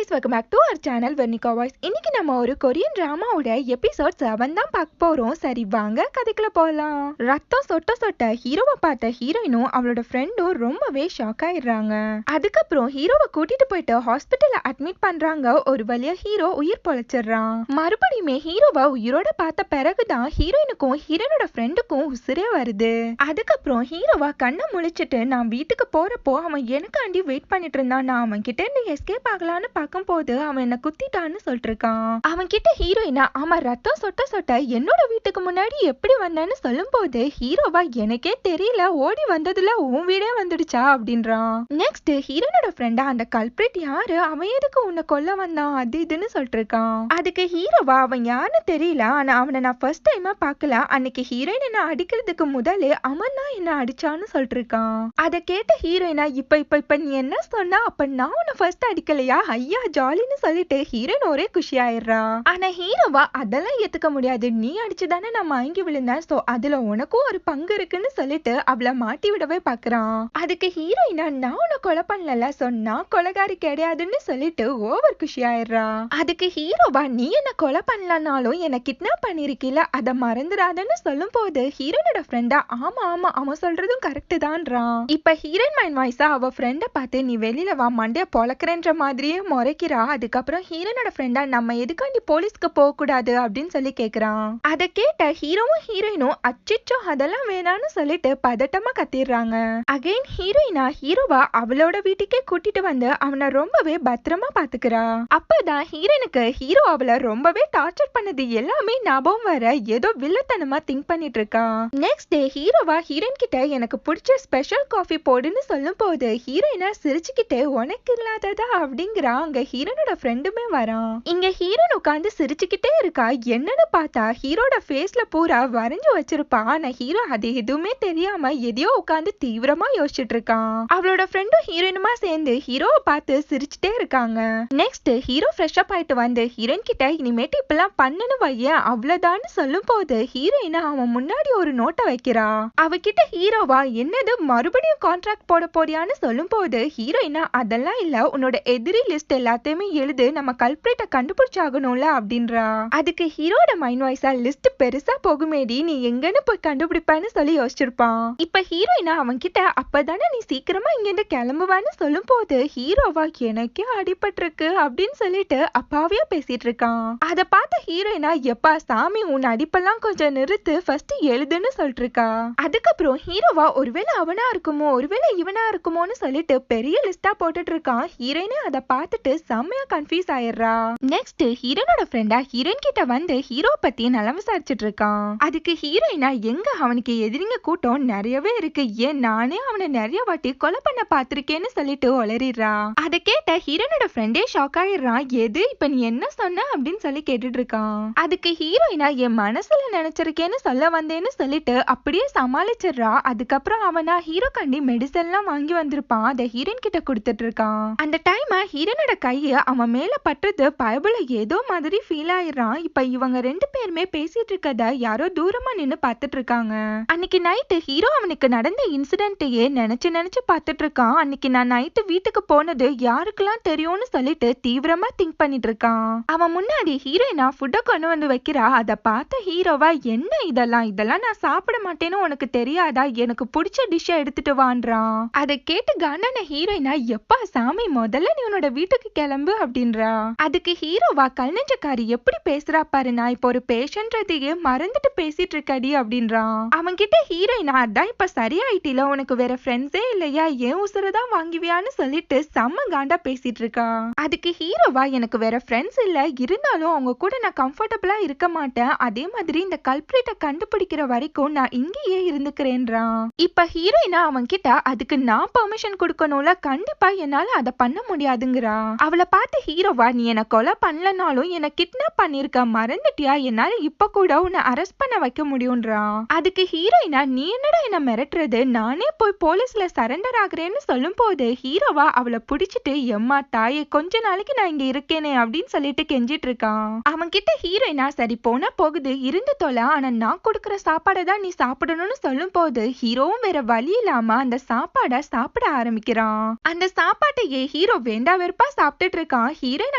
Guys, welcome back to our channel Vernika voice. இன்னைக்கு நம்ம ஒரு கொரியன் டிராமாவோட எபிசோட் 7 தான் பார்க்க போறோம். சரி வாங்க கதைக்குள்ள போகலாம். ரத்தம் சொட்ட சொட்ட ஹீரோவை பார்த்த ஹீரோயினும் அவளோட ஃப்ரெண்டும் ரொம்பவே ஷாக் ஆயிடுறாங்க. அதுக்கப்புறம் ஹீரோவை கூட்டிட்டு போயிட்டு ஹாஸ்பிட்டல்ல அட்மிட் பண்றாங்க. ஒரு வழியா ஹீரோ உயிர் பொழைச்சிடுறான். மறுபடியுமே ஹீரோவை உயிரோட பார்த்த பிறகுதான் ஹீரோயினுக்கும் ஹீரோனோட ஃப்ரெண்டுக்கும் உசிரே வருது. அதுக்கப்புறம் ஹீரோவா கண்ணை முழிச்சிட்டு நான் வீட்டுக்கு போறப்போ அவன் எனக்காண்டி வெயிட் பண்ணிட்டு இருந்தான். நான் அவன் கிட்ட இருந்து எஸ்கேப் ஆகலான்னு பார்க்கும்போது அவன் என்ன குத்திட்டான்னு சொல்லிட்டு இருக்கான். அவன் கிட்ட ஹீரோயினா ஆமா ரத்தம் சொட்ட சொட்ட என்னோட வீட்டுக்கு முன்னாடி எப்படி வந்தேன்னு சொல்லும் போது ஹீரோவா எனக்கே தெரியல, ஓடி வந்ததுல உன் வீடே வந்துடுச்சா அப்படின்றான். நெக்ஸ்ட் ஹீரோனோட ஃப்ரெண்டா அந்த கல்பிரிட் யாரு, அவன் எதுக்கு உன்னை கொல்ல வந்தான் அது இதுன்னு சொல்லிட்டு இருக்கான். அதுக்கு ஹீரோவா அவன் யாருன்னு தெரியல, ஆனா அவனை நான் ஃபர்ஸ்ட் டைமா பார்க்கல. அன்னைக்கு ஹீரோயின் என்ன அடிக்கிறதுக்கு முதலே அவன் தான் என்ன அடிச்சான்னு சொல்லிட்டு இருக்கான். அதை கேட்ட ஹீரோயினா இப்ப நீ என்ன சொன்னா, அப்ப நான் உன்னை ஃபர்ஸ்ட் அடிக்கலையா, ஐயா ஜாலின்னு சொல்லிட்டு ஹீரோயின் ஒரே குஷி ஆயிடுறா. ஆனா ஹீரோவா அதெல்லாம் ஏத்துக்க முடியாது, நீ அடிச்சுதானே நான் மயங்கி விழுந்தேன், சோ அதுல உனக்கும் ஒரு பங்கு இருக்குன்னு சொல்லிட்டு அவளை மாட்டி விடவே பாக்குறான். அதுக்கு ஹீரோயினா நான் உன்னை கொலை பண்ணல, சொன்னா கொலைகாரி கிடையாதுன்னு சொல்லிட்டு ஓவர் குஷி ஆயிடுறா. அதுக்கு ஹீரோவா நீ என்ன கொலை பண்ணலனாலும் என்ன கிட்னாப் பண்ணிருக்கீல அதை மறந்துடாதன்னு சொல்லும் போது ஹீரோனோட ஃப்ரெண்டா ஆமா ஆமா அவன் சொல்றதும் கரெக்ட் தான்றான். இப்ப ஹீரோயின் மைண்ட் வாய்ஸா அவ ஃப்ரெண்ட பார்த்து நீ வெளியில வா மண்டைய பொழக்கிறன்ற மாதிரியே முறைக்கிறா. அதுக்கப்புறம் ஹீரோனோட ஃப்ரெண்டா நம்ம எதுக்காண்டி போலீஸ்க்கு போக கூடாது அப்படின்னு சொல்லி கேக்குறான். அதை கேட்ட ஹீரோவும் ஹீரோயினும் அச்சிச்சோ அதெல்லாம் வேணான்னு சொல்லிட்டு பதட்டமா கத்திடுறாங்க. அகைன் ஹீரோயினா ஹீரோவா அவளோட வீட்டுக்கே கூட்டிட்டு வந்து அவனை ரொம்பவே பத்திரமா பாத்துக்கிறா. அப்பதான் ஹீரோயினுக்கு ஹீரோ அவளை ரொம்பவே டார்ச்சர் பண்ணது எல்லாமே ஞாபகம் வர ஏதோ வில்லத்தனமா திங்க் பண்ணிட்டு இருக்கா. நெக்ஸ்ட் டே ஹீரோவா ஹீரோயின் கிட்ட எனக்கு பிடிச்ச ஸ்பெஷல் காஃபி போடுன்னு சொல்லும் போது ஹீரோயினா சிரிச்சுக்கிட்டே உனக்கு இல்லாததா அப்படிங்கிறா. அங்க ஹீரோனோட ஃப்ரெண்டுமே வரான். இங்க ஹீரோன் உட்காந்து சிரிச்சுக்கிட்டே இருக்கா. என்னன்னு பார்த்தா ஹீரோட ஃபேஸ்ல பூரா வரைஞ்சு வச்சிருப்பா. ஆனா ஹீரோ அது எதுவுமே தெரியாம எதையோ உட்காந்து தீவிரமா யோசிச்சுட்டு இருக்கான். அவளோட ஃப்ரெண்டும் ஹீரோயினுமா சேர்ந்து ஹீரோவை பார்த்து சிரிச்சுட்டே இருக்காங்க. நெக்ஸ்ட் ஹீரோ ஃப்ரெஷ் அப் ஆயிட்டு வந்து ஹீரோயின் கிட்ட இனிமேட்டு இப்பெல்லாம் பண்ணனு வையன் அவ்வளவுதான்னு சொல்லும் போது ஹீரோயினா அவன் முன்னாடி ஒரு நோட்டை வைக்கிறா. அவகிட்ட ஹீரோவா என்னது மறுபடியும் கான்ட்ராக்ட் போட போறியான்னு சொல்லும் போது ஹீரோயினா அதெல்லாம் இல்ல, உன்னோட எதிரி லிஸ்ட் எல்லாத்தையுமே எழுது, நம்ம கல்பிரிட்ட கண்டுபிடிச்சாகணும்ல அப்படின்றா. அதுக்கு ஹீரோட மைண்ட் வாய்ஸா லிஸ்ட் பெருசா போகுமேடி, நீ எங்கன்னு போய் கண்டுபிடிப்பான்னு சொல்லி யோசிச்சிருப்பான். இப்ப ஹீரோயினா அவன் கிட்ட அப்பதானே நீ சீக்கிரமா இங்கிருந்து கிளம்புவான்னு சொல்லும் போது ஹீரோவா எனக்கே அடிபட்டிருக்கு அப்படின்னு சொல்லிட்டு அப்பாவியா பேசிட்டு இருக்கான். அதை பார்த்த ஹீரோயினா எப்பா சாமி உன் அடிப்பெல்லாம் கொஞ்சம் நிறுத்து, ஃபர்ஸ்ட் எழுதுன்னு சொல்லிட்டு இருக்கா. அதுக்கப்புறம் ஹீரோவா ஒருவேளை அவனா இருக்குமோ ஒருவேளை இவனா இருக்குமோன்னு சொல்லிட்டு பெரிய லிஸ்டா போட்டுட்டு இருக்கான். ஹீரோயினே அதை பார்த்துட்டு செம்மையா கன்ஃபியூஸ் ஆயிடுறா. நெக்ஸ்ட் ஹீரோனோட ஃப்ரெண்டா ஹீரோயின் கிட்ட வந்து ஹீரோ பத்தி நல்லா விசாரிச்சுட்டு இருக்கான். அதுக்கு ஹீரோயினா எங்க அவனுக்கு எதிரிங்க கூட்டம் நிறையவே இருக்கு, ஏன் நானே அவனை நிறைய வாட்டி கொலை பண்ண பாத்திருக்கேன்னு சொல்லிட்டு ஒளறிடுறா. அதை கேட்ட ஹீரோனோட ஃப்ரெண்டே ஷாக் ஆயிடுறான். எது இப்ப நீ என்ன சொன்ன அப்படின்னு சொல்லி கேட்டுட்டு இருக்கான். அதுக்கு ஹீரோயினா என் மனசுல நினைச்சிருக்கேன்னு சொல்ல வந்தேன்னு சொல்லிட்டு அப்படியே சமாளிச்சிடுறா. அதுக்கப்புறம் அவனா ஹீரோ கண்டி மெடிசன் எல்லாம் வாங்கி வந்திருப்பான். அதை ஹீரோயின் கிட்ட கொடுத்துட்டு இருக்கான். அந்த டைம் ஹீரோனோட கைய அவன் மேல பட்டுறது பயபுல ஏதோ மாதிரி ஃபீல் ஆயிடுறான். இப்ப இவங்க ரெண்டு பேருமே பேசிட்டு இருக்கத யாரோ தூரமா நின்னு பாத்துட்டு இருக்காங்க. அன்னைக்கு நைட்டு ஹீரோ அவனுக்கு நடந்த இன்சிடென்ட்டையே நினைச்சு பாத்துட்டு இருக்கான். அன்னைக்கு நான் நைட்டு வீட்டுக்கு போனது யாருக்கெல்லாம் தெரியும்னு சொல்லிட்டு தீவிரமா திங்க் பண்ணிட்டு இருக்கான். அவன் முன்னாடி ஹீரோயினா ஃபுட்ட கொண்டு வந்து வைக்கிறா. அதை பார்த்த ஹீரோவா என்ன இதெல்லாம் நான் சாப்பிட மாட்டேன்னு உனக்கு தெரியாதா, எனக்கு பிடிச்ச டிஷ்ஷ எடுத்துட்டு வான்றான். அதை கேட்டு காண்டான ஹீரோயினா எப்பா சாமி முதல்ல நீ உன்னோட வீட்டுக்கு கிளம்பு அப்படின்றா. அதுக்கு ஹீரோவா கல்நெஞ்சக்காரி எப்படி பேசுறா பாரு, நான் இப்போ ஒரு பேஷண்ட்றதையே மறந்துட்டு பேசிட்டு இருக்கடி அப்படின்றான். அவன் கிட்ட ஹீரோயினா அதான் இப்ப சரியாயிட்டில, உனக்கு வேற ஃப்ரெண்ட்ஸே இல்லையா, ஏன் உசுரதான் வாங்குவியான்னு சொல்லிட்டு செம்ம காண்டா பேசிட்டு இருக்கா. அதுக்கு ஹீரோவா எனக்கு வேற ஃப்ரெண்ட்ஸ் இல்ல, இருந்தாலும் அவங்க கூட நான் கம்ஃபர்டபுளா இருக்க மாட்டேன், அதே மாதிரி இந்த கல்பிரிட்ட கண்டுபிடிக்கிற வரைக்கும் நான் இங்கேயே இருந்துக்கிறேன்றான். இப்ப ஹீரோயினா அவன் கிட்ட அதுக்கு நான் பெர்மிஷன் கொடுக்கணும்ல, கண்டிப்பா என்னால அதை பண்ண முடியாதுங்கிறா. அவளை பார்த்து ஹீரோவா நீ என்ன கொலை பண்ணலனாலும் என்ன கிட்னாப் பண்ணிருக்க மறந்துட்டியா, என்னால இப்ப கூட உன்னை அரெஸ்ட் பண்ண வைக்க முடியும்ன்றான். அதுக்கு ஹீரோயினா நீ என்னடா என்ன மிரட்டுறது, நானே போய் போலீஸ்ல சரண்டர் ஆகுறேன்னு சொல்லும் போது ஹீரோவா அவளை பிடிச்சிட்டு எம்மா தாயே கொஞ்ச நாளைக்கு நான் இங்க இருக்கேனே அப்படின்னு சொல்லிட்டு கெஞ்சிட்டு இருக்கான். அவன் கிட்ட ஹீரோயினா சரி போனா போகுது இருந்து தொலை, ஆனா நான் கொடுக்குற சாப்பாடை தான் நீ சாப்பிடணும்னு சொல்லும் போது ஹீரோவும் வேற வழி இல்லாம அந்த சாப்பாடை சாப்பிட ஆரம்பிக்கிறான். அந்த சாப்பாட்டையே ஹீரோ வேண்டா வெறுப்பா சாப்பிட்டுட்டு இருக்கான். ஹீரோயின்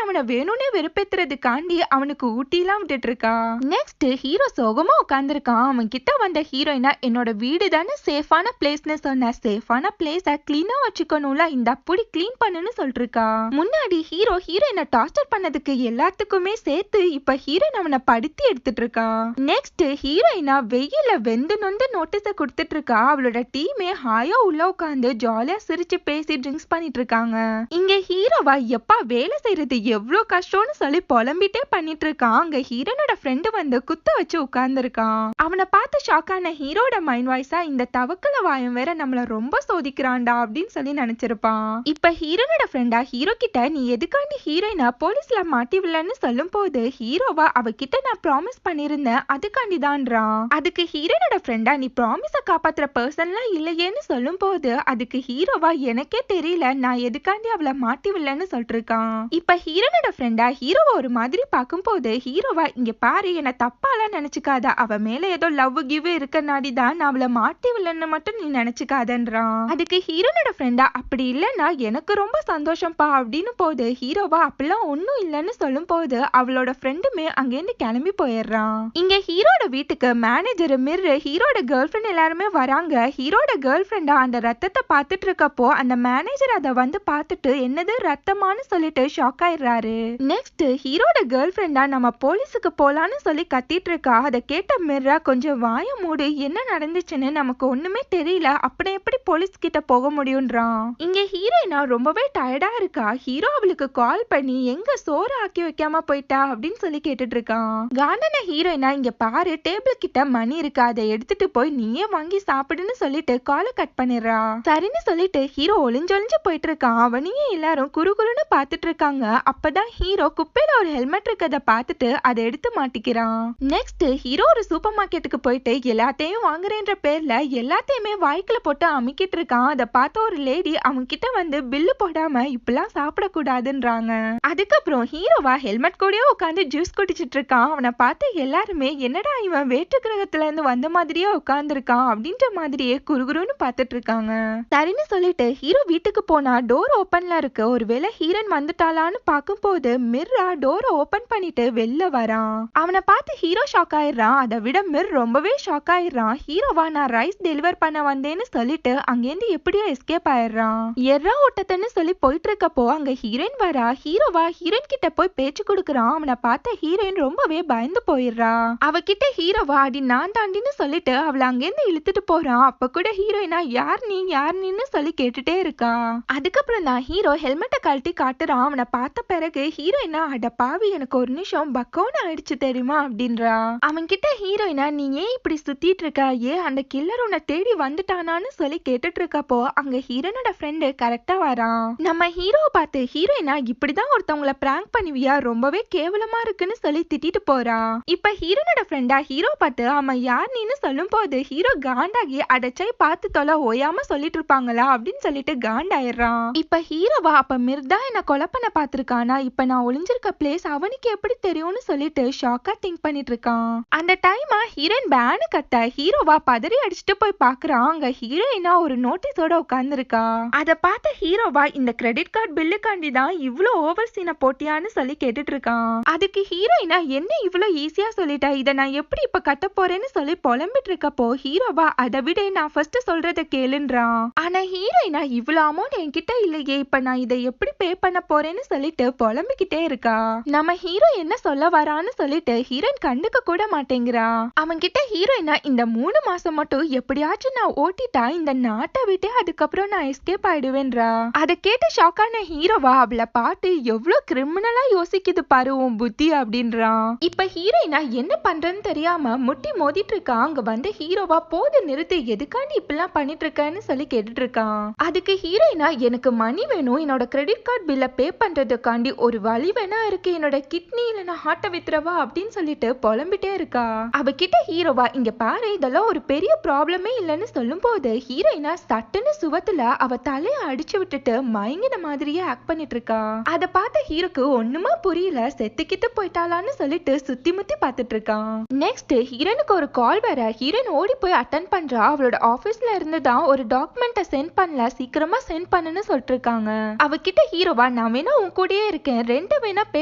அவனை வேணும்னே வெறுப்பேத்துறதுக்காண்டி அவனுக்கு ஊட்டிலாம் விட்டுட்டு இருக்கா. நெக்ஸ்ட் ஹீரோ சோகமா உட்காந்துருக்கான். அவன் கிட்ட வந்த ஹீரோயினா, என்னோட வீடு தானே சேஃபான பிளேஸ்னு சொன்ன, சேஃபான பிளேஸ கிளீனா வச்சுக்கணும்ல, இந்த அப்படி கிளீன் பண்ணுன்னு சொல்லிருக்கா. முன்னாடி ஹீரோயினை டார்ச்சர் பண்ணதுக்கு எல்லாத்துக்குமே சேர்த்து இப்ப ஹீரோயின் அவனை படுத்தி எடுத்துட்டு இருக்கா. நெக்ஸ்ட் ஹீரோயினா வெயில வெந்து நொந்து நோட்டீஸ கொடுத்துட்டு இருக்கா. அவளோட டீமே ஹாயா உள்ள உட்காந்து ஜாலியா சிரிச்சு பேசி ட்ரிங்க்ஸ் பண்ணிட்டு இருக்காங்க. இங்க ஹீரோவா எப்பா வேலை செய்யறது எவ்வளவு கஷ்டம்னு சொல்லி புலம்பிட்டே பண்ணிட்டு இருக்கான். அங்க ஹீரோனோட ஃப்ரெண்டு வந்து குத்த வச்சு உட்கார்ந்துருக்கான். அவனை பார்த்து ஷாக்கான ஹீரோட மைண்ட் வாய்ஸா, இந்த தவக்கல வாயம் வேற நம்மள ரொம்ப சோதிக்கிறான்டா அப்படின்னு சொல்லி நினைச்சிருப்பான். இப்ப ஹீரோனோட ஃப்ரெண்டா ஹீரோ கிட்ட, நீ எதுக்காண்டி ஹீரோயினா போலீஸ்ல மாட்டி விடலன்னு சொல்லும் போது ஹீரோவா, அவகிட்ட நான் ப்ராமிஸ் பண்ணிருந்தேன் அதுக்காண்டி தான்றான். அதுக்கு ஹீரோனோட ஃப்ரெண்டா, நீ ப்ராமிஸ காப்பாத்துற பர்சன்லாம் இல்லையேன்னு சொல்லும் போது அதுக்கு ஹீரோவா, எனக்கே தெரியல நான் எதுக்காண்டி அவளை மாட்டி விடலன்னு சொல்லிட்டு இருக்கான். இப்ப ஹீரோனோட ஃப்ரெண்டா ஹீரோவா ஒரு மாதிரி பார்க்கும் போது ஹீரோவா, இங்க பாரு, என்ன தப்பாலாம் நினைச்சுக்காத, அவ மேல ஏதோ லவ் கிவ் இருக்கனாடி தான் நான் அவளை மாட்டி விடலன்னு மட்டும் நீ நினைச்சுக்காதன்றான். அதுக்கு ஹீரோனோட ஃப்ரெண்டா, அப்படி இல்லைன்னா எனக்கு ரொம்ப சந்தோஷம்ப்பா அப்படின்னு போது ஹீரோவா, அப்படிலாம் ஒன்னும் இல்லைன்னு சொல்லும் போது அவளோட ஃப்ரெண்டுமே அங்கேருந்து கிளம்பி போயிடுறான். இங்க ஹீரோட வீட்டுக்கு மேனேஜர் மிர், ஹீரோட கேர்ள் ஃப்ரெண்ட் எல்லாருமே வராங்க. ஹீரோட கேர்ள் ஃப்ரெண்டா அந்த ரத்தத்தை பார்த்துட்டு இருக்கப்போ அந்த மேனேஜர் அதை வந்து பார்த்துட்டு என்னது ரத்தமானு சொல்லிட்டு ஷாக் ஆயிடுறாரு. நெக்ஸ்ட் ஹீரோட கேர்ள் ஃப்ரெண்டா, நம்ம போலீஸுக்கு போலான்னு சொல்லி கத்திட்டு இருக்கா. அதை கேட்ட மிர்ரா, கொஞ்சம் வாய மூடு, என்ன நடந்துச்சுன்னு நமக்கு ஒண்ணுமே தெரியல, அப்படி எப்படி போலீஸ் கிட்ட போக முடியும்ன்றான். இங்க ஹீரோயினா ரொம்பவே டயர்டா இருக்கா. ஹீரோ அவளுக்கு கால் பண்ணி, எங்க சோறு ஆக்கி வைக்காம போயிட்டா அப்படின்னு சொல்லி கேட்டுட்டு இருக்கான். காண்டன ஹீரோயினா, இங்க பாரு, டேபிள் கிட்ட மணி இருக்கு, அதை எடுத்துட்டு போய் நீயே வாங்கி சாப்பிடுன்னு சொல்லிட்டு காலை கட் பண்ணிடுறா. சரின்னு சொல்லிட்டு ஹீரோ ஒளிஞ்சொளிஞ்சு போயிட்டு இருக்கான். அவனையும் எல்லாரும் குறுகுறுன்னு பாத்துட்டு இருக்காங்க. அப்பதான் ஹீரோ குப்பையில ஒரு ஹெல்மெட் இருக்கதை பார்த்துட்டு அதை எடுத்து மாட்டிக்கிறான். நெக்ஸ்ட் ஹீரோ ஒரு சூப்பர் மார்க்கெட்டுக்கு போயிட்டு எல்லாத்தையும் வாங்குறேன்ற பேர்ல எல்லாத்தையுமே வாய்க்குல போட்டு அமுக்கிட்டு இருக்கான். அதை பார்த்த ஒரு லேடி அவங்க கிட்ட வந்து பில்லு போடாம இப்பெல்லாம் சாப்பிடக்கூடாதுன்றாங்க. அதுக்கப்புறம் ஹீரோவா ஹெல்மெட் கூடயே உட்காந்து ஜூஸ் குடிச்சிட்டு இருக்கான். அவனை பார்த்து எல்லாருமே, என்னடா இவன் வேற்று கிரகத்துல இருந்து வந்த மாதிரியே உட்கார்ந்துருக்கான் அப்படின்ற மாதிரியே குறுகுறுன்னு பார்த்துட்டு இருக்காங்க. சரின்னு சொல்லிட்டு ஹீரோ வீட்டுக்கு போனா டோர் ஓப்பன்ல இருக்கு. ஒருவேளை ஹீரோயின் வந்துட்டாளான்னு பார்க்கும் போது மிர்ரா டோரை ஓபன் பண்ணிட்டு வெளில வரான். அவனை பார்த்து ஹீரோ ஷாக் ஆயிடுறான். அதை விட மிர் ரொம்பவே ஷாக் ஆயிடுறான். ஹீரோவா, நான் ரைஸ் டெலிவர் பண்ண வந்தேன்னு சொல்லிட்டு அங்கேருந்து எப்படியோ எஸ்கேப் ஆயிடுறான். எர்ரா ஓட்டத்தன்னு சொல்லி போயிட்டு இருக்கப்போ அங்க ஹீரோயின் வரா. ஹீரோவா ஹீரோயின் கிட்ட போய் பேச்சு கொடுக்குறான். அவனை பார்த்த ஹீரோயின் ரொம்பவே பயந்து போயிடுறா. அவகிட்ட ஹீரோவா, அடி நான் தாண்டின்னு சொல்லிட்டு அவளை அங்கேருந்து இழுத்துட்டு போறான். அப்ப கூட ஹீரோயினா, யார் நீன்னு சொல்லி கேட்டுட்டே இருக்கா. அதுக்கப்புறம் தான் ஹீரோ ஹெல்மெட்டை கழட்டி காட்டுறான். அவனை பார்த்த பிறகு ஹீரோயினா, அட பாவி, எனக்கு ஒரு நிமிஷம் பக்கோன்னு ஆயிடுச்சு தெரியுமா அப்படின்றா. அவன் கிட்ட ஹீரோயினா, நீ ஏன் இப்படி சுத்திட்டு இருக்கா, அந்த கில்லர் உன்னை தேடி வந்துட்டானான்னு சொல்லி கேட்டுட்டு இருக்கப்போ அங்க ஹீரோனோட ஃப்ரெண்டு கரெக்டா வரான். நம்ம ஹீரோவை பார்த்து ஹீரோயினா, இப்படிதான் ஒருத்தவங்களை பிராங்க் பண்ணுவியா, ரொம்பவே கேவலமா இருக்குன்னு சொல்லி திட்டிட்டு போறா. இப்ப ஹீரோனோட ஃப்ரெண்டா ஹீரோ பார்த்து, ஆமா யார் நீன்னு சொல்லும் போது ஹீரோ காண்டாகி, அடைச்சை பார்த்து தொலை, ஓயாம சொல்லிட்டு இருப்பாங்களா அப்படின்னு சொல்லிட்டு காண்டாயிடுறான். இப்ப ஹீரோவா, அப்ப மிர்தா என்ன கொலை பண்ண பாத்துருக்கானா, இப்ப நான் ஒளிஞ்சிருக்க பிளேஸ் அவனுக்கு எப்படி தெரியும்னு சொல்லிட்டு ஷாக்கா திங்க் பண்ணிட்டு இருக்கான். அந்த டைமா ஹீரோயின் பேனு கத்த ஹீரோவா பதறி அடிச்சுட்டு போய் பாக்குறான். அங்க ஹீரோயினா ஒரு நோட்டீஸோட உட்கார்ந்துருக்கா. அதை பார்த்த ஹீரோவா, இந்த கிரெடிட் கார்டு பில்லுக்காண்டி தான் இவ்வளவு ஓவர் சீனை போட்டியான்னு சொல்லி கேட்டுட்டு இருக்கான். அதுக்கு ஹீரோயினா, என்ன இவ்வளவு ஈஸியா சொல்லிட்டா, இதை நான் எப்படி இப்ப கட்ட போறேன்னு சொல்லி புலம்பிட்டு இருக்கப்போ ஹீரோவா, அதை விட நான் ஃபர்ஸ்ட் சொல்றத கேளுன்றான். ஆனா ஹீரோயினா, இவ்வளவு அமௌண்ட் என்கிட்ட இல்லையே, இப்ப நான் இதை எப்படி பே பண்ண போறேன்னு சொல்லிட்டு புலம்பிக்கிட்டே இருக்கா. நம்ம ஹீரோ என்ன சொல்ல வரான்னு சொல்லிட்டு ஹீரோயின் கண்டுக்க கூட மாட்டேங்கிறா. அவன் கிட்ட ஹீரோயினா, இந்த 3 மாசம் மட்டும் எப்படியாச்சும் நான் ஓட்டிட்டா இந்த நாட்டை விட்டு அதுக்கப்புறம் நான் எஸ்கேப் ஆயிடுவேன்றா. அதை கேட்டு ஷாக்கான ஹீரோவா, அவளை பார்த்து எவ்வளவு கிரிமினலா யோசிக்குது பாரு உன் புத்தி அப்படின்றான். இப்ப ஹீரோயினா என்ன பண்றதுன்னு தெரியாம முட்டி மோதிட்டு இருக்கா. அங்க வந்து ஹீரோவா, போது நிறுத்து, எதுக்காண்டி இப்பெல்லாம் பண்ணிட்டு இருக்கன்னு சொல்லி கேட்டுட்டு இருக்கான். அதுக்கு ஹீரோயினா, எனக்கு மணி வேணும், என்னோட கிரெடிட் கார்டு பில்ல பே பண்றதுக்காண்டி ஒரு வழி வேணா இருக்கு, என்னோட கிட்னி இல்லைன்னா ஹார்ட்டை வித்துறவா அப்படின்னு சொல்லிட்டு புலம்பிட்டே இருக்கா. அவகிட்ட ஹீரோவா, இங்க பாரு, இதெல்லாம் ஒரு பெரிய ப்ராப்ளமே இல்லைன்னு சொல்லும் போது ஹீரோயினா சட்டுன்னு சுவத்துல அவ தலைய அடிச்சு விட்டுட்டு மயங்கின மாதிரியே ஆக்ட் பண்ணிட்டு இருக்கா. அதை பார்த்த ஹீரோக்கு ஒண்ணுமா புரியல, செத்துக்கிட்டு போயிட்டாளான்னு சொல்லிட்டு சுத்தி முத்தி பார்த்துட்டு இருக்கான். நெக்ஸ்ட் ஹீரோனுக்கு ஒரு கால் வர ஹீரோயின் ஓடி போய் அட்டன் பண்றா. அவளோட ஆபீஸ்ல இருந்து தான் ஒரு டாக்குமெண்ட்டை சென்ட் பண்ணல, சீக்கிரமா சென்ட் பண்ணுன்னு சொல்லிட்டு இருக்காங்க. அவகிட்ட ஹீரோவா, ஹீரோவா நான் வேணா உன் கூடயே இருக்கேன், ரெண்ட் வேணா பே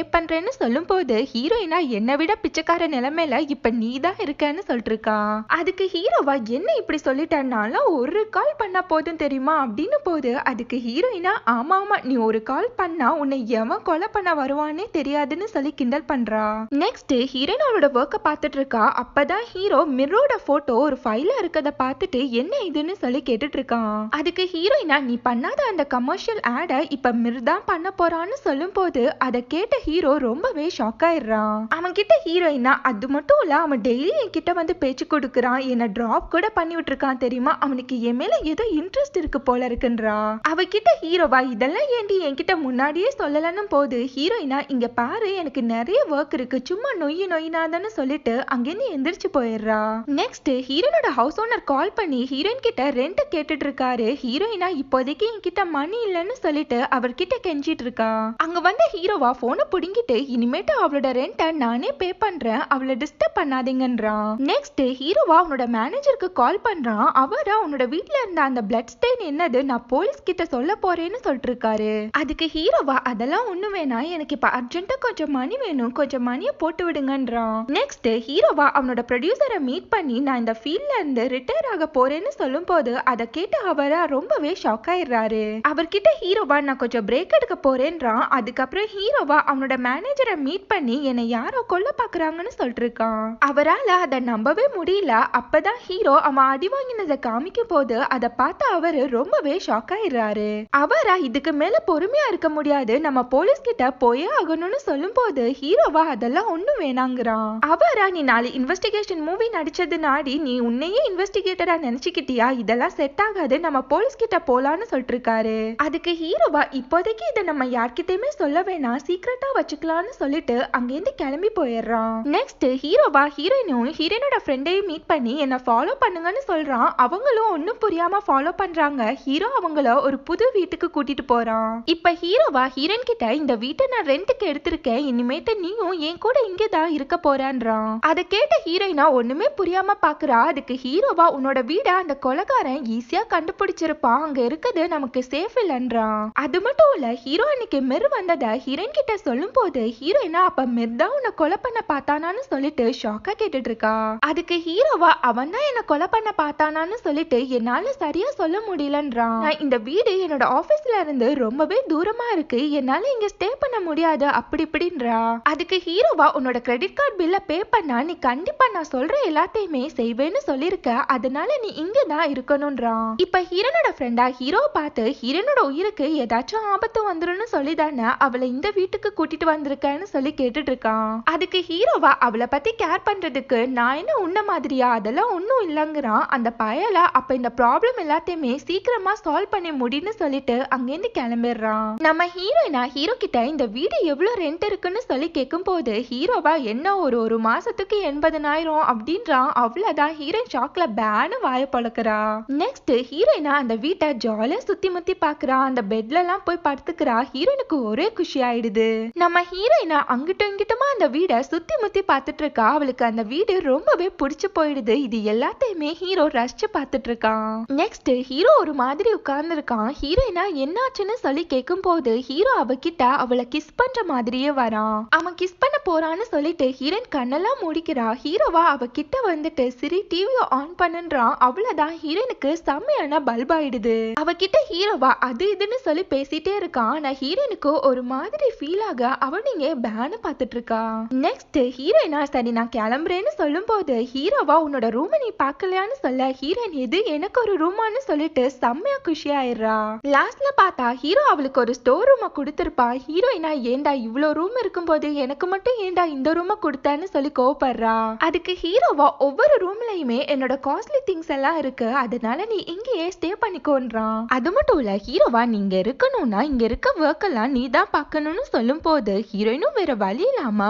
பண்றேன்னு சொல்லும் போது ஹீரோயினா என்னை விட பிச்சைக்கார நிலைமையில இப்ப நீ தான் இருக்கன்னு சொல்லிட்டு இருக்கா. அதுக்கு ஹீரோவா என்ன இப்படி சொல்லிட்டேன்னால ஒரு கால் பண்ணா போதும் தெரியுமா அப்படின்னு போது அதுக்கு ஹீரோயினா ஆமா ஆமா நீ ஒரு கால் பண்ணா உன்னை எவன் கொலை பண்ண வருவானே தெரியாதுன்னு சொல்லி கிண்டல் பண்றா. நெக்ஸ்ட் ஹீரோயின் அவளோட ஒர்க்க பார்த்துட்டு இருக்கா. அப்பதான் ஹீரோ மிர்ரோட போட்டோ ஒரு ஃபைல இருக்கத பார்த்துட்டு என்ன இதுன்னு சொல்லி கேட்டுட்டு இருக்கான். அதுக்கு ஹீரோயினா நீ பண்ணாத அந்த கமர்ஷியல் ஆட இப்ப மிர் தான் பண்ண போறான்னு சொல்லும் போது அதை கேட்ட ஹீரோ ரொம்பவே ஷாக் ஆயிடுறான். அவன் கிட்ட ஹீரோயினா அது மட்டும் இல்ல அவன் டெய்லி என்கிட்ட வந்து பேச்சு கொடுக்கறான், என்ன டிராப் கூட பண்ணி விட்டுருக்கான் தெரியுமா, அவனுக்கு என் மேல ஏதோ இன்ட்ரெஸ்ட் இருக்கு போல இருக்குன்றா. அவகிட்ட ஹீரோவா இதெல்லாம் ஏண்டி என்கிட்ட முன்னாடியே சொல்லலன்னு போது ஹீரோயினா இங்க பாரு எனக்கு நிறைய ஒர்க் இருக்கு, சும்மா நொய்யினாதான்னு சொல்லிட்டு அங்கிருந்து எந்திரிச்சு போயிடுறா. நெக்ஸ்ட் ஹீரோனோட ஹவுஸ் ஓனர் கால் பண்ணி ஹீரோயின் கிட்ட ரெண்ட் கேட்டுட்டு இருக்காரு. ஹீரோயினா இப்போதைக்கு என்கிட்ட மணி இல்லைன்னு சொல்லிட்டு அவர்கிட்ட கெஞ்சிட்டு இருக்கா. அங்க வந்த ஹீரோவா போனை புடுங்கிட்டு இனிமேட்டு அவளோட ரெண்ட நானே பே பண்றேன், அவளை டிஸ்டர்ப் பண்ணாதீங்கன்றான். நெக்ஸ்ட் ஹீரோவா அவனோட மேனேஜருக்கு கால் பண்றான். அவரா உன்னோட வீட்ல இருந்த அந்த பிளட் ஸ்டெயின் என்னது நான் போலீஸ் கிட்ட சொல்ல போறேன்னு சொல்லிட்டு இருக்காரு. அதுக்கு ஹீரோவா அதெல்லாம் ஒண்ணு வேணாம், எனக்கு இப்ப அர்ஜென்ட்டா கொஞ்சம் மணி வேணும், கொஞ்சம் மணியை போட்டு விடுங்கன்றான். நெக்ஸ்ட் ஹீரோவா அவனோட ப்ரொடியூசரை மீட் பண்ணி நான் இந்த ஃபீல்ட்ல இருந்து ரிட்டையர் ஆக போறேன்னு சொல்லும் போது அதை கேட்டு அவரா ரொம்பவே ஷாக் ஆயிடுறாரு. அவர்கிட்ட ஹீரோவா நான் கொஞ்சம் பிரேக் எடுக்க போறேன்றான். அதுக்கப்புறம் ஹீரோவா அவனோட மேனேஜரை மீட் பண்ணி என்னை யாரோ கொல்ல பாக்குறாங்கன்னு சொல்லிட்டு இருக்கான். அவரால அதை நம்பவே முடியல. அப்பதான் ஹீரோ அவன் அடி வாங்கினதை காமிக்கும் போது அதை பார்த்து அவரு ரொம்பவே ஷாக் ஆயிடுறாரு. அவரா இதுக்கு மேல பொறுமையா இருக்க முடியாது, நம்ம போலீஸ் கிட்ட போயே ஆகணும்னு சொல்லும் போது ஹீரோவா அதெல்லாம் ஒண்ணும் வேணாங்கிறான். அவரா நீ நாலு இன்வெஸ்டிகேஷன் மூவி நடிச்சது நாடி நீ உன்னையே இன்வெஸ்டிகேட்டரா நினைச்சுக்கிட்டியா, இதெல்லாம் செட் ஆகாது, நம்ம போலீஸ் கிட்ட போலான்னு சொல்லிட்டு இருக்காரு. அதுக்கு ஹீரோவா இப்போதைக்கு இதை நம்ம யார்கிட்டயுமே சொல்ல வேணாம், சீக்கிரட்டா வச்சுக்கலாம்னு சொல்லிட்டு அங்கேருந்து கிளம்பி போயிடுறான். நெக்ஸ்ட் ஹீரோவா ஹீரோயினும் ஹீரோனோட ஃப்ரெண்டையும் மீட் பண்ணி என்ன ஃபாலோ பண்ணுங்கன்னு சொல்றான். அவங்களும் ஒன்னும் புரியாம ஃபாலோ பண்றாங்க. ஹீரோ அவங்கள ஒரு புது வீட்டுக்கு கூட்டிட்டு போறான். இப்ப ஹீரோவா ஹீரோயின் கிட்ட இந்த வீட்டை நான் ரெண்டுக்கு எடுத்திருக்கேன், இனிமேட்டு நீயும் என் கூட இங்கதான் இருக்க போறான்றான். அதை கேட்ட ஹீரோயினா ஒண்ணுமே புரியாம பாக்குறா. அதுக்கு ஹீரோவா உன்னோட வீட அந்த கொலைகாரன் ஈஸியா கண்டுபிடிச்சிருப்பான், அங்க இருக்குது நமக்கு சேஃப் இல்லன்றான். அது மட்டும் இல்ல ஹீரோ அன்னைக்கு மிர் வந்ததை ஹீரோயின் கிட்ட சொல்லும் போது ஹீரோயினா அப்ப மிர் தான் உன்னை கொலை பண்ண பார்த்தானான்னு சொல்லிட்டு ஷாக்கா கேட்டுட்டு இருக்கா. அதுக்கு ஹீரோவா அவன் தான் என்ன கொலை பண்ண பார்த்தானான்னு சொல்லிட்டு என்னால சரியா சொல்ல முடியலன்றான். இந்த வீடு என்னோட ஆபீஸ்ல இருந்து ரொம்பவே தூரமா இருக்கு, என்னால இங்க ஸ்டே பண்ண முடியாது அப்படி இப்படின்றா. அதுக்கு ஹீரோவா உன்னோட கிரெடிட் கார்டு பில்ல பே பண்ணா நீ கண்டிப்பா நான் சொல்ற எல்லாத்தையுமே செய்வேன்னு சொல்லிருக்க, அதனால நீ இங்கதான் இருக்கணும்ன்றான். இப்ப ஹீரோனோட ஃப்ரெண்டா ஹீரோ பார்த்து ஹீரோனோட உயிருக்கு ஏதாச்சும் ஆபத்து வந்துரும்னு சொல்லிதானே அவளை இந்த வீட்டுக்கு கூட்டிட்டு வந்திருக்கேன்னு சொல்லி கேட்டுட்டு இருக்கான். அதுக்கு ஹீரோவா அவளை பத்தி கேர் பண்றதுக்கு நான் என்ன உன்ன மாதிரியா, அதெல்லாம் ஒன்னும் இல்லங்கிறான். அந்த பயல அப்ப இந்த ப்ராப்ளம் எல்லாத்தையுமே சீக்கிரமா சால்வ் பண்ணி முடின்னு சொல்லிட்டு அங்கேருந்து கிளம்பிடுறான். நம்ம ஹீரோயினா ஹீரோ கிட்ட இந்த வீடு எவ்வளவு ரெண்ட் இருக்குன்னு சொல்லி கேட்கும் போது ஹீரோவா என்ன ஒரு மாசத்துக்கு 80,000 அப்படின்றான். அவ்வளவுதான் ஹீரோயின் ஷாக்ல பேனு வாய பழக்கிறா. நெக்ஸ்ட் ஹீரோயினா அந்த வீட்டை ஜாலியா சுத்தி முத்தி பாக்குறா. அந்த பெட்ல எல்லாம் போய் படுத்துக்கிறா. ஹீரோயினுக்கு ஒரே குஷி ஆயிடுது. நம்ம ஹீரோயினா அங்கிட்டும் இங்கிட்டுமா அந்த வீடை சுத்தி முத்தி பார்த்துட்டு இருக்கா. அவளுக்கு அந்த வீடு ரொம்பவே பிடிச்சு போயிடுது. இது எல்லாத்தையுமே ஹீரோ ரசிச்சு பார்த்துட்டு இருக்கான். நெக்ஸ்ட் ஹீரோ ஒரு மாதிரி உட்கார்ந்து இருக்கான். ஹீரோயினா என்னாச்சுன்னு சொல்லி கேட்கும் போது ஹீரோ அவகிட்ட அவளை கிஸ் பண்ற மாதிரியே வரான். அவன் கிஸ் பண்ண போறான்னு சொல்லிட்டு ஹீரோயின் கண்ணெல்லாம் முடிக்கிறா. ஹீரோவா அவகிட்ட வந்துட்டு சரி டிவியை ஆன் பண்ணுன்றான். அவ்வளவுதான் ஹீரோயினுக்கு செம்மையான பல்ப் ஆயிடுது. அவகிட்ட ஹீரோவா அது இதுன்னு சொல்லி பேசிட்டே இருக்கான். ஆனா ஹீரோயினுக்கு ஒரு மாதிரி ஃபீல் ஆக அவனிங்க பேனு பார்த்துட்டு இருக்கா. நெக்ஸ்ட் ஹீரோயினா சரி நான் கிளம்புறேன்னு சொல்லும் போது ஹீரோவா உன்னோட ரூமை நீ பார்க்கலையான்னு சொல்ல ஹீரோயின் எது எனக்கு ஒரு ரூமான்னு சொல்லிட்டு செம்மையா குஷி ஆயிடுறா. லாஸ்ட்ல பார்த்தா ஹீரோ அவளுக்கு ஒரு ஸ்டோர் ரூமை கொடுத்திருப்பான். ஹீரோயினா ஏண்டா இவ்வளோ ரூம் இருக்கும் போது எனக்கு மட்டும் ஏண்டா இந்த ரூமை கொடுத்தான்னு சொல்லி கோவப்படுறா. அதுக்கு ஹீரோவா ஒவ்வொரு ரூம்லயுமே என்னோட காஸ்ட்லி திங்ஸ் எல்லாம் இருக்கு, அதனால நீ இங்கேயே ஸ்டே பண்ணிக்கோன்றான். அது மட்டும் இல்ல ஹீரோவா நீங்க இருக்கணும்னா இங்க இருக்க ஒர்க் எல்லாம் நீ தான் பார்க்கணும்னு சொல்லும் போது ஹீரோயினும் வேற வழி இல்லாம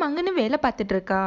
மங்குன்னு வேலை பார்த்துட்டு இருக்கா.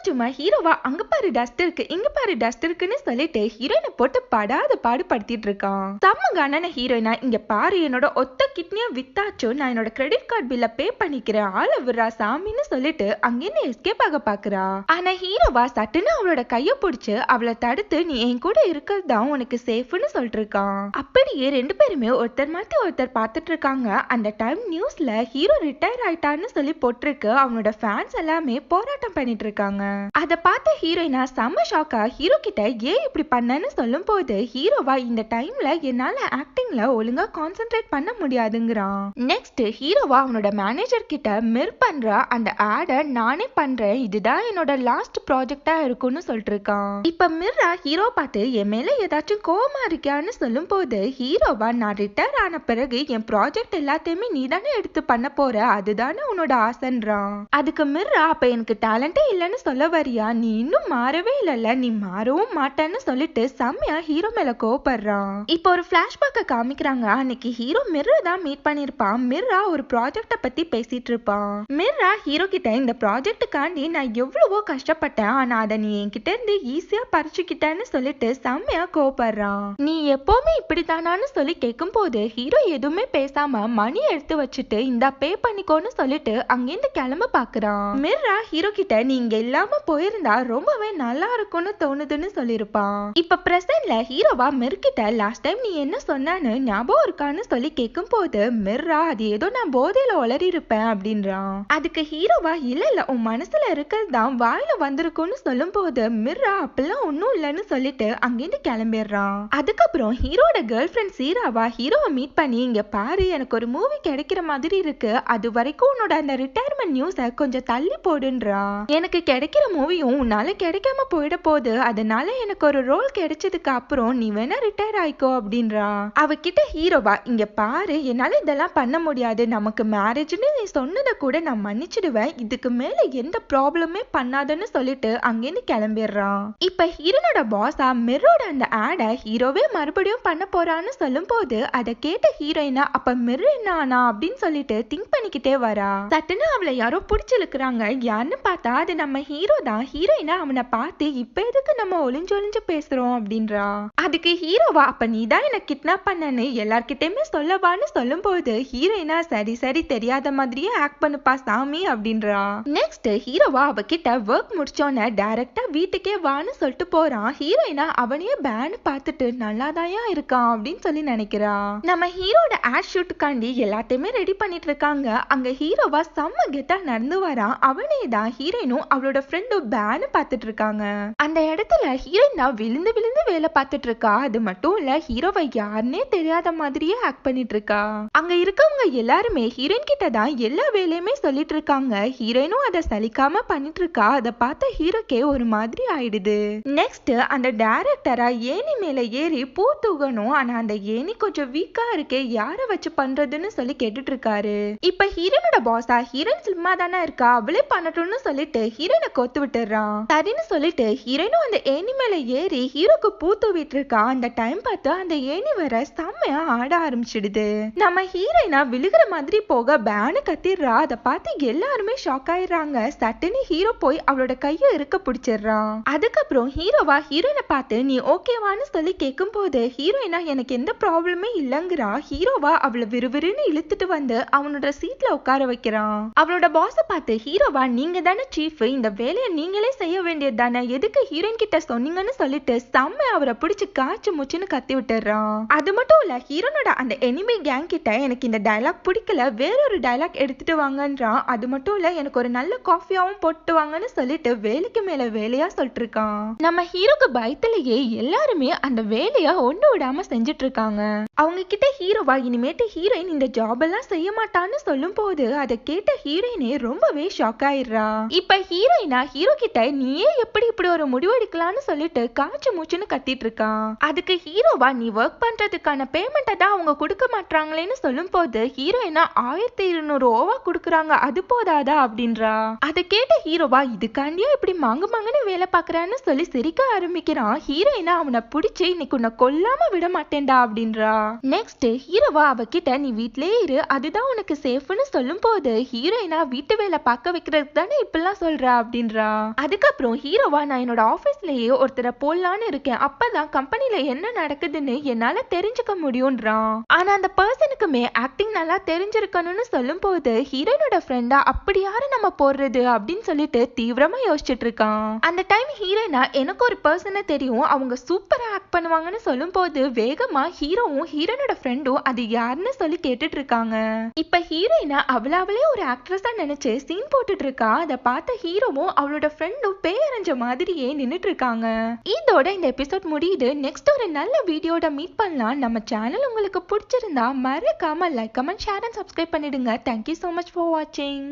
சும்மா ஹீரோவா அங்க பாரு டஸ்ட் இருக்கு இங்க பாரு டஸ்ட் இருக்குன்னு சொல்லிட்டு ஹீரோயினை போட்டு படாத பாடுபடுத்திட்டு இருக்கான். செம்ம கண்ணன ஹீரோயினா இங்க பாரு என்னோட ஒத்த கிட்னியா வித்தாச்சும் நான் என்னோட கிரெடிட் கார்டு பில்ல பே பண்ணிக்கிறேன், ஆள விடுறா சாமின்னு சொல்லிட்டு அங்கேருந்து எஸ்கேப் ஆக பாக்குறா. ஆனா ஹீரோவா சட்டுன்னு அவளோட கைய பிடிச்சு அவளை தடுத்து நீ என் கூட இருக்கிறது தான் உனக்கு சேஃப்னு சொல்லிட்டு இருக்கான். அப்படியே ரெண்டு பேருமே ஒருத்தர் மாத்தி ஒருத்தர் பார்த்துட்டு இருக்காங்க. இருக்காங்க. அந்த டைம் நியூஸ்ல ஹீரோ ரிட்டையர் ஆயிட்டான்னு சொல்லி போட்டிருக்கு. அவனோட ஃபேன்ஸ் எல்லாமே போராட்டம் பண்ணிட்டு இருக்காங்க. அதை பார்த்த ஹீரோயினா செம்ம ஷாக்கா ஹீரோ கிட்ட ஏன் இப்படி பண்ணன்னு சொல்லும் போது ஹீரோவா இந்த டைம்ல என்னால ஆக்டிங்ல ஒழுங்கா கான்சென்ட்ரேட் பண்ண முடியாதுங்கிறான். நெக்ஸ்ட் ஹீரோவா அவனோட மேனேஜர் கிட்ட மிர் பண்ற அந்த ஆடை நானே பண்றேன், இதுதான் என்னோட லாஸ்ட் ப்ராஜெக்டா இருக்கும்னு சொல்லிட்டு இருக்கான். இப்ப மிர்ரா ஹீரோ பார்த்து என் மேல ஏதாச்சும் கோவமா இருக்கியான்னு சொல்லும் போது ஹீரோவா நான் ரிட்டையர் ஆன பிறகு என் ப்ராஜெக்ட் எல்லாத்தையுமே நீ தானே எடுத்து பண்ண போற, அதுதானே உன்னோட ஆசைன்றான். அதுக்கு மிர்ரா அப்ப எனக்கு டேலண்டே இல்லைன்னு சொல்ல வரியா, நீ இன்னும் மாறவே இல்லைல்ல, நீ மாறவும் மாட்டேன்னு சொல்லிட்டு செம்மையா ஹீரோ மேல கோவப்படுறான். இப்போ ஒரு பிளாஷ்பேக்க காமிக்கிறாங்க. அன்னைக்கு ஹீரோ மிர்ரா தான் மீட் பண்ணிருப்பான். மிர்ரா ஒரு ப்ராஜெக்ட பத்தி பேசிட்டு இருப்பான். மிர்ரா ஹீரோ கிட்ட இந்த ப்ராஜெக்டுக்காண்டி நான் எவ்வளவோ கஷ்டப்பட்டேன், ஆனா அதை நீ என்கிட்ட இருந்து ஈஸியா பறிச்சுக்கிட்டேன்னு சொல்லிட்டு செம்மையா கோவப்படுறான். நீ எப்பவுமே இப்படித்தானான்னு சொல்லி கேட்கும் போது ஹீரோ எதுவுமே பேசாம மணி எடுத்து வச்சுட்டு இந்த பே பண்ணிக்கோன்னு சொல்லிட்டு அங்கிருந்து கிளம்ப பாக்குறான். மிர்ரா ஹீரோ கிட்ட நீ இங்க இல்லாம போயிருந்தா ரொம்பவே நல்லா இருக்கும்னு தோணுதுன்னு சொல்லிருப்பான். இப்ப பிரசன்ட்ல ஹீரோவா மிர் கிட்ட லாஸ்ட் டைம் நீ என்ன சொன்னான்னு ஞாபகம் இருக்கான்னு சொல்லி கேட்கும் போது மிர்ரா அது ஏதோ நான் போதையில உளறி இருப்பேன் அப்படின்றான். அதுக்கு ஹீரோவா இல்ல இல்ல உன் மனசுல இருக்கிறது தான் வாயில வந்திருக்கும்னு சொல்லும் போது மிர்ரா அப்பெல்லாம் ஒன்னும் இல்லைன்னு சொல்லிட்டு அங்கிருந்து கிளம்பிடுறான். அதுக்கப்புறம் ஹீரோட கேர்ள் ஃப்ரெண்ட் சீராவா ஹீரோவை மீட் பண்ணி இங்க பாரு எனக்கு ஒரு மூவி கிடைக்கிற மாதிரி இருக்கு, அது வரைக்கும் உன்னோட அந்த ரிட்டையர்மெண்ட் நியூஸை கொஞ்சம் தள்ளி போடுன்றா. எனக்கு கிடைக்கிற மூவியும் உன்னால கிடைக்காம போயிட போகுது, அதனால எனக்கு ஒரு ரோல் கிடைச்சதுக்கு அப்புறம் நீ வேணா ரிட்டையர் ஆயிக்கோ அப்படின்றா. அவகிட்ட ஹீரோவா இங்க பாரு என்னால இதெல்லாம் பண்ண முடியாது, நமக்கு மேரேஜ்னு நீ சொன்னதை கூட நான் மன்னிச்சிடுவேன், இதுக்கு மேல எந்த ப்ராப்ளமே பண்ணாதன்னு சொல்லிட்டு அங்கேருந்து கிளம்பிடுறான். இப்ப ஹீரோனோட பாஸா மிர்ரோட அந்த ஆடை ஹீரோவே மறுபடியும் பண்ண போறான்னு சொல்லும் போது அதை கேட்ட ஹீரோயினா அப்ப மிர் என்ன ஆனா அப்படின்னு சொல்லிட்டு திங்க் பண்ணிக்கிட்டே வரா. சட்டுன்னு அவளை யாரோ பிடிச்சிருக்கிறாங்க. யாருன்னு பார்த்தா அது நம்ம ஹீரோ தான். ஹீரோயினா அவனை பார்த்து இப்ப எதுக்கு நம்ம ஒளிஞ்சு ஒளிஞ்சு பேசுறோம் அப்படின்றா. அதுக்கு ஹீரோவா அப்ப நீ தான் என்ன கிட்னாப் பண்ணன்னு எல்லார்கிட்டயுமே சொல்லவான்னு சொல்லும் போது ஹீரோயினா சரி சரி தெரியாத மாதிரியே ஆக்ட் பண்ணுப்பா சாமி அப்படின்றா. நெக்ஸ்ட் ஹீரோவா அவகிட்ட ஒர்க் முடிச்சோன்னு டைரக்டா வீட்டுக்கே வான்னு சொல்லிட்டு போறான். ஹீரோயினா அவனையே பேன் பார்த்துட்டு நல்லாதாயா இருக்கான் அப்படின்னு சொல்லி நினைக்கிறா. நம்ம ஹீரோட ஆட் ஷூட்டுக்காண்டி எல்லாத்தையுமே ரெடி பண்ணிட்டு இருக்காங்க. அங்க ஹீரோவா செம்ம கெத்தா நடந்து வரான். அவனே தான் ஹீரோயினும் அவளோட ஃப்ரெண்டும் பேன் பார்த்துட்டு இருக்காங்க. அந்த இடத்துல ஹீரோயினா விழுந்து விழுந்து வேலை பார்த்துட்டு இருக்கா. அது மட்டும் இல்ல ஹீரோவை யாருன்னே தெரியாத மாதிரியே ஆக்ட் பண்ணிட்டு இருக்கா. அங்க இருக்கவங்க எல்லாருமே ஹீரோயின் கிட்ட தான் எல்லா வேலையுமே சொல்லிட்டு இருக்காங்க. ஹீரோயினும் அதை சலிக்காம பண்ணிட்டு இருக்கா. அதை பார்த்த ஹீரோக்கே ஒரு மாதிரி ஆயிடுது. நெக்ஸ்ட் அந்த டைரக்டரா ஏணி மேல ஏறி பூ தூகணும், ஆனா அந்த ஏணி கொஞ்சம் வீக்கா இருக்கே யார வச்சு பண்றதுன்னு சொல்லி கேட்டுட்டு இருக்காரு. இப்ப ஹீரோனோட பாஸா ஹீரோயின் சும்மா தானே இருக்கா அவளே பண்ணட்டும்னு சொல்லிட்டு ஹீரோயினை கோத்து விட்டுறான். சரின்னு சொல்லிட்டு ஹீரோயினும் அந்த ஏணி மேல ஏறி ஹீரோக்கு பூ தூவிட்டு இருக்கா. அந்த டைம் பார்த்து அந்த ஏணி வர செம்மையா ஆட ஆரம்பிச்சிடுது. நம்ம ஹீரோயினா விழுகிற மாதிரி போக பேனு கத்திடுறா. அதை பார்த்து எல்லாருமே ஷாக் ஆயிடுறாங்க. சட்டுன்னு ஹீரோ போய் அவளோட கையை இருக்க பிடிச்சிடுறான். அதுக்கப்புறம் ஹீரோவா ஹீரோயினை பார்த்து நீ ஓகேவான்னு சொல்லி கேட்கும் போது ஹீரோயினா எனக்கு எந்த ப்ராப்ளமே இல்லங்கிறா. ஹீரோவா அவளை விறுவிறுன்னு இழுத்துட்டு வந்து அவனோட சீட்ல உட்கார வைக்கிறான். அவளோட பாஸ பார்த்து ஹீரோவா நீங்க தானே சீஃப், இந்த வேலையை நீங்களே செய்ய வேண்டியது தானே, எதுக்கு ஹீரோயின் கிட்ட சொன்னீங்கன்னு சொல்லிட்டு செம்ம அவரை பிடிச்சு காய்ச்சி முச்சுன்னு கத்தி விட்டுறான். அது மட்டும் இல்ல ஹீரோனோட அந்த எனிமி கேங் கிட்ட எனக்கு இந்த டைலாக் பிடிக்கல, வேறொரு டைலாக் எடுத்துட்டு வாங்கன்றான். அது மட்டும் இல்ல எனக்கு ஒரு நல்ல காஃபியாவும் போட்டு வாங்கன்னு சொல்லிட்டு வேலைக்கு மேல வேலையா சொல்லிட்டு இருக்கான். நம்ம ஹீரோக்கு பயத்திலேயே எல்லாருமே அந்த வேலையா ஒண்ணு விடாம செஞ்சுட்டு இருக்காங்க. அவங்க கிட்ட ஹீரோவா இனிமேட்டு ஹீரோயின் இந்த ஜாப் எல்லாம் செய்ய மாட்டான்னு சொல்லும் போது அதை கேட்ட ஹீரோயினே ரொம்பவே ஷாக் ஆயிடுறா. இப்ப ஹீரோயினா ஹீரோ கிட்ட நீயே எப்படி இப்படி ஒரு முடிவு எடுக்கலாம்னு சொல்லிட்டு காய்ச்சி மூச்சுன்னு கத்திட்டு இருக்கான். அதுக்கு ஹீரோவா நீ ஒர்க் பண்றதுக்கான பேமெண்ட்டை தான் அவங்க கொடுக்க மாட்டாங்களேன்னு சொல்லும் போது ஹீரோயினா 1200 ஓவா கொடுக்குறாங்க, அது போதாதா அப்படின்றா. அதை கேட்ட ஹீரோவா இதுக்காண்டியா இப்படி மாங்குன்னு வேலை பாக்குறான்னு சொல்லி சிரிக்க ஆரம்பிக்கிறான். ஹீரோயினா அவனை பிடிச்சி இன்னைக்கு உன்னை கொல்லாம விட மாட்டேன்டா அப்படின்றா. நெக்ஸ்ட் ஹீரோவா அவகிட்ட நீ வீட்லயே இரு அதுதான் உனக்கு சேஃப்னு சொல்லும் போது ஹீரோயினா வீட்டு வேலை பார்க்க வைக்கிறதுக்கு தானே இப்பெல்லாம் சொல்றா அப்படின்றா. அதுக்கப்புறம் ஹீரோவா நான் என்னோட ஆபீஸ்லயே ஒருத்தரை போடலான்னு இருக்கேன், அப்பதான் கம்பெனில என்ன நடக்குதுன்னு என்னால தெரிஞ்சுக்க முடியும்ன்றான். ஆனா அந்த பர்சனுக்குமே ஆக்டிங் நல்லா தெரிஞ்சிருக்கணும்னு சொல்லும் போது ஹீரோயினோட ஃப்ரெண்டா அப்படி யாரு நம்ம போடுறது அப்படின்னு சொல்லிட்டு தீவிரமா யோசிச்சுட்டு இருக்கான். அந்த டைம் ஹீரோயினா எனக்கு ஒரு பர்சனை தெரியும் அவங்க சூப்பரா ஆக்ட் பண்ணுவாங்கன்னு சொல்லும் போது வேகமா ஹீரோவும் ஹீரோனோட ஃப்ரெண்டும் அது யாருன்னு சொல்லி கேட்டுட்டு இருக்காங்க. இப்ப ஹீரோயினை அவளே ஒரு ஆக்ட்ரஸா நினைச்சு சீன் போட்டுட்டு இருக்கா. அதை பார்த்த ஹீரோவும் அவளோட ஃப்ரெண்டும் பேரஞ்ச மாதிரியே நின்னுட்டு இருக்காங்க. இதோட இந்த எபிசோட் முடியுது. நெக்ஸ்ட் ஒரு நல்ல வீடியோட மீட் பண்ணலாம். நம்ம சேனல் உங்களுக்கு பிடிச்சிருந்தா மறக்காம like, comment, share and subscribe பண்ணிடுங்க. Thank you so much for watching.